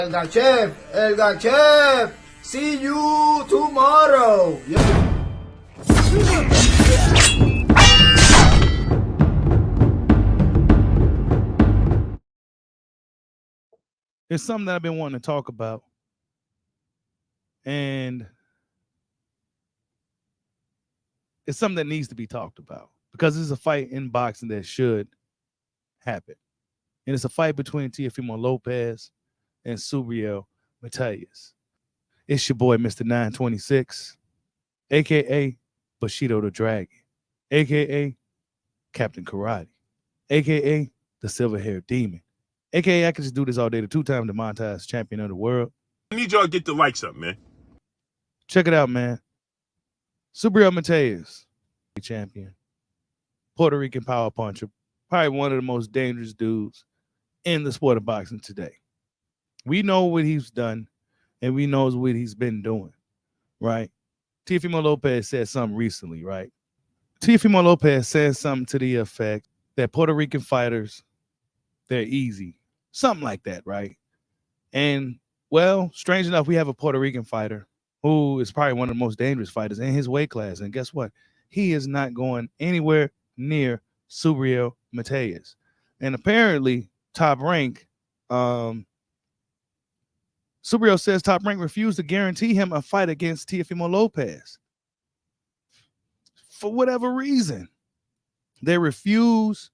El Gachef. See you tomorrow. Yeah. It's something that I've been wanting to talk about. And it's something that needs to be talked about because it's a fight in boxing that should happen. And it's a fight between Teofimo Lopez and Subriel Mathias. It's your boy, Mr. 926, a.k.a. Bushido the Dragon, a.k.a. Captain Karate, a.k.a. the Silver-Haired Demon, a.k.a. I can just do this all day, the two-time demonetized champion of the world. I need y'all to get the likes up, man. Check it out, man. Subriel Mathias, champion, Puerto Rican power puncher, probably one of the most dangerous dudes in the sport of boxing today. We know what he's done, and we know what he's been doing, right? Teofimo Lopez said something recently, right? Teofimo Lopez said something to the effect that Puerto Rican fighters, they're easy. Something like that, right? And, well, strange enough, we have a Puerto Rican fighter who is probably one of the most dangerous fighters in his weight class. And guess what? He is not going anywhere near Subriel Mathias. And apparently, Top Rank, Subriel says Top Rank refused to guarantee him a fight against Teofimo Lopez. For whatever reason, they refuse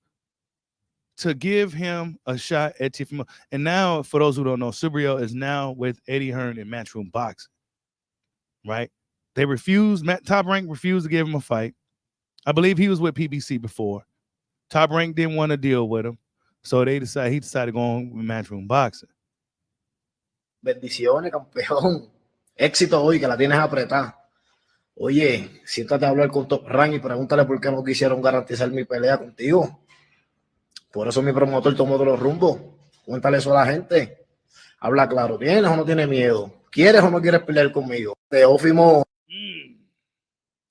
to give him a shot at Teofimo. And now, for those who don't know, Subriel is now with Eddie Hearn in Matchroom Boxing, right? They refused, Top Rank refused to give him a fight. I believe he was with PBC before. Top Rank didn't want to deal with him, so he decided to go on with Matchroom Boxing. Bendiciones, campeón. Éxito hoy, que la tienes apretada. Oye, siéntate a hablar con Top Rank y pregúntale por qué no quisieron garantizar mi pelea contigo. Por eso mi promotor tomó todos los rumbos. Cuéntale eso a la gente. Habla claro, ¿tienes o no tienes miedo? ¿Quieres o no quieres pelear conmigo? Teofimo.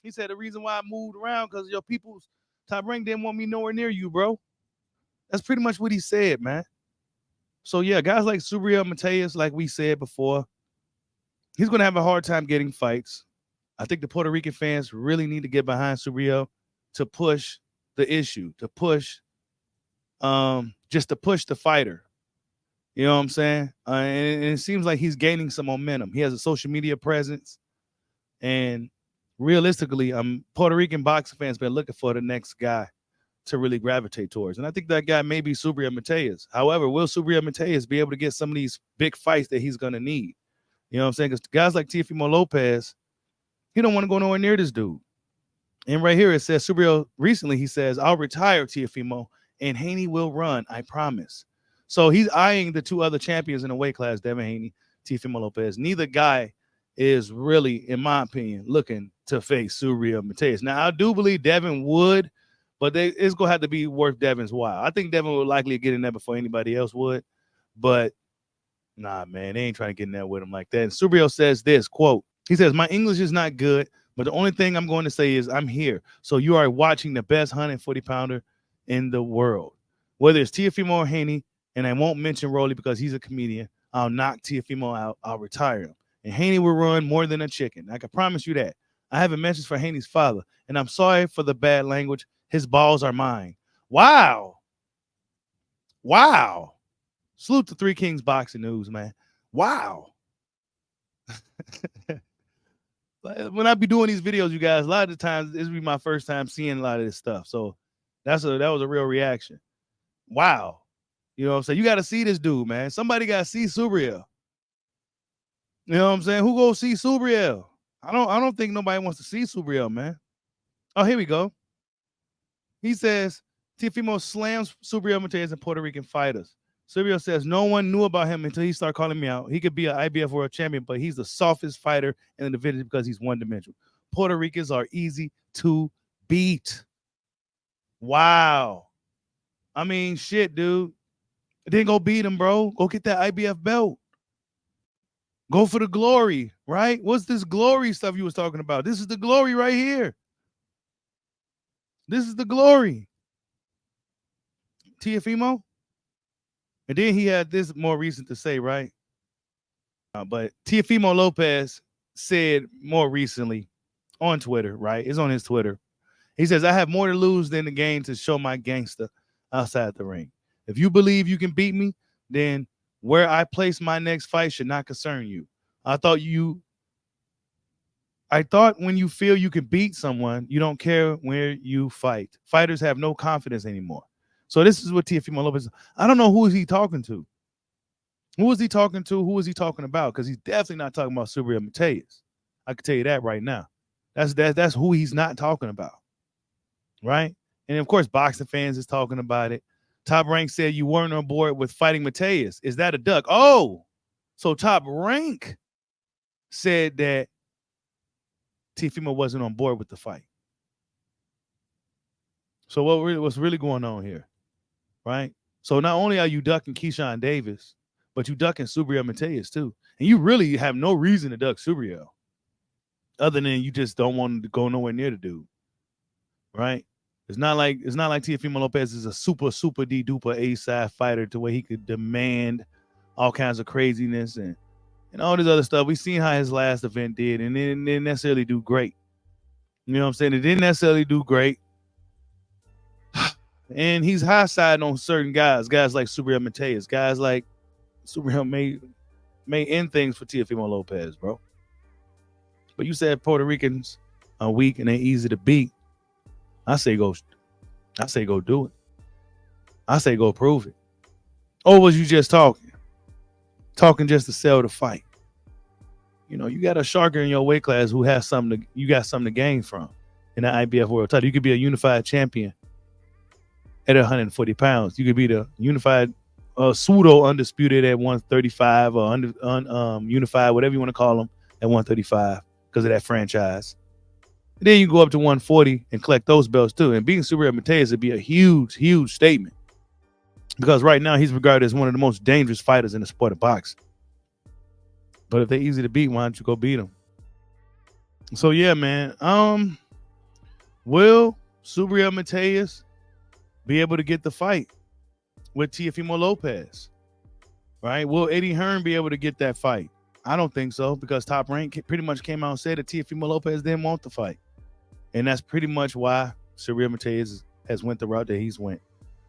He said the reason why I moved around because your people's Top Rank didn't want me nowhere near you, bro. That's pretty much what he said, man. So, yeah, guys like Subriel Mathias, like we said before, he's going to have a hard time getting fights. I think the Puerto Rican fans really need to get behind Subriel to push the issue, to push, just to push the fighter. You know what I'm saying? And it seems like he's gaining some momentum. He has a social media presence. And realistically, Puerto Rican boxing fans been looking for the next guy to really gravitate towards. And I think that guy may be Subriel Mathias. However, will Subriel Mathias be able to get some of these big fights that he's going to need? You know what I'm saying? Because guys like Teofimo Lopez, he don't want to go nowhere near this dude. And right here it says, Subriel recently, he says, I'll retire Teofimo and Haney will run, I promise. So he's eyeing the two other champions in the weight class, Devin Haney, Teofimo Lopez. Neither guy is really, in my opinion, looking to face Subriel Mathias. Now, I do believe Devin would, but it's going to have to be worth Devin's while. I think Devin would likely get in there before anybody else would. But, nah, man, they ain't trying to get in there with him like that. And Subriel says this, quote, he says, my English is not good, but the only thing I'm going to say is I'm here. So you are watching the best 140-pounder in the world. Whether it's Teofimo or Haney, and I won't mention Rolly because he's a comedian, I'll knock Teofimo out. I'll retire him. And Haney will run more than a chicken. I can promise you that. I have a message for Haney's father, and I'm sorry for the bad language. His balls are mine. Wow. Wow. Salute to Three Kings Boxing News, man. Wow. When I be doing these videos, you guys, a lot of the times this will be my first time seeing a lot of this stuff. So that was a real reaction. Wow. You know what I'm saying? You got to see this dude, man. Somebody got to see Subriel. You know what I'm saying? Who go see Subriel? I don't think nobody wants to see Subriel, man. Oh, here we go. He says, Teofimo slams Subriel Mathias and Puerto Rican fighters. Subriel says, no one knew about him until he started calling me out. He could be an IBF world champion, but he's the softest fighter in the division because he's one-dimensional. Puerto Ricans are easy to beat. Wow. I mean, shit, dude. Then go beat him, bro. Go get that IBF belt. Go for the glory, right? What's this glory stuff you was talking about? This is the glory right here. This is the glory. Teofimo. And then he had this more recent to say, right? But Teofimo Lopez said more recently on Twitter, right? It's on his Twitter. He says, I have more to lose than the game to show my gangster outside the ring. If you believe you can beat me, then where I place my next fight should not concern you. I thought when you feel you can beat someone, you don't care where you fight. Fighters have no confidence anymore. So this is what Teofimo Lopez, I don't know who is he talking to. Who is he talking to? Who is he talking about? Because he's definitely not talking about Subriel Mathias. I can tell you that right now. That's who he's not talking about. Right? And of course, boxing fans is talking about it. Top Rank said you weren't on board with fighting Mathias. Is that a duck? Oh, so Top Rank said that Teofimo wasn't on board with the fight. So what's really going on here? Right? So not only are you ducking Keyshawn Davis, but you ducking Subriel Mathias too. And you really have no reason to duck Subriel other than you just don't want him to go nowhere near the dude. Right? It's not like Teofimo Lopez is a super duper A-side fighter to where he could demand all kinds of craziness and all this other stuff. We've seen how his last event did, and it didn't necessarily do great. You know what I'm saying? It didn't necessarily do great. And he's high side on certain guys like Subriel Mathias, guys like Subriel may end things for Teofimo Lopez, bro. But you said Puerto Ricans are weak and they're easy to beat. I say go do it. I say go prove it. Or was you just talking? Talking just to sell the fight. You know, you got a sharker in your weight class who has you got something to gain from in the IBF world title. You could be a unified champion at 140 pounds. You could be the unified pseudo undisputed at 135 or unified, whatever you want to call them, at 135 because of that franchise. And then you go up to 140 and collect those belts too. And beating Subriel Mathias would be a huge statement because right now he's regarded as one of the most dangerous fighters in the sport of boxing. But if they're easy to beat, why don't you go beat them? So yeah, man. Will Subriel Mathias be able to get the fight with Teofimo Lopez? Right? Will Eddie Hearn be able to get that fight? I don't think so because Top Rank pretty much came out and said that Teofimo Lopez didn't want the fight. And that's pretty much why Subriel Mathias has went the route that he's went.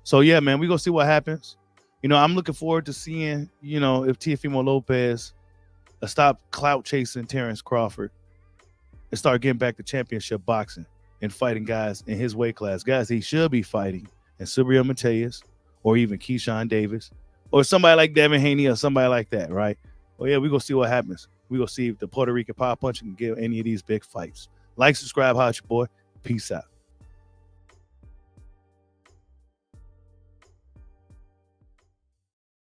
So yeah, man, we're gonna see what happens. You know, I'm looking forward to seeing, you know, if Teofimo Lopez stop clout chasing Terrence Crawford and start getting back to championship boxing and fighting guys in his weight class, guys he should be fighting, and Subriel Mathias or even Keyshawn Davis or somebody like Devin Haney or somebody like that, right? Well, yeah, we're going to see what happens. We're going to see if the Puerto Rican Power Puncher can get any of these big fights. Like, subscribe, holla at your boy. Peace out.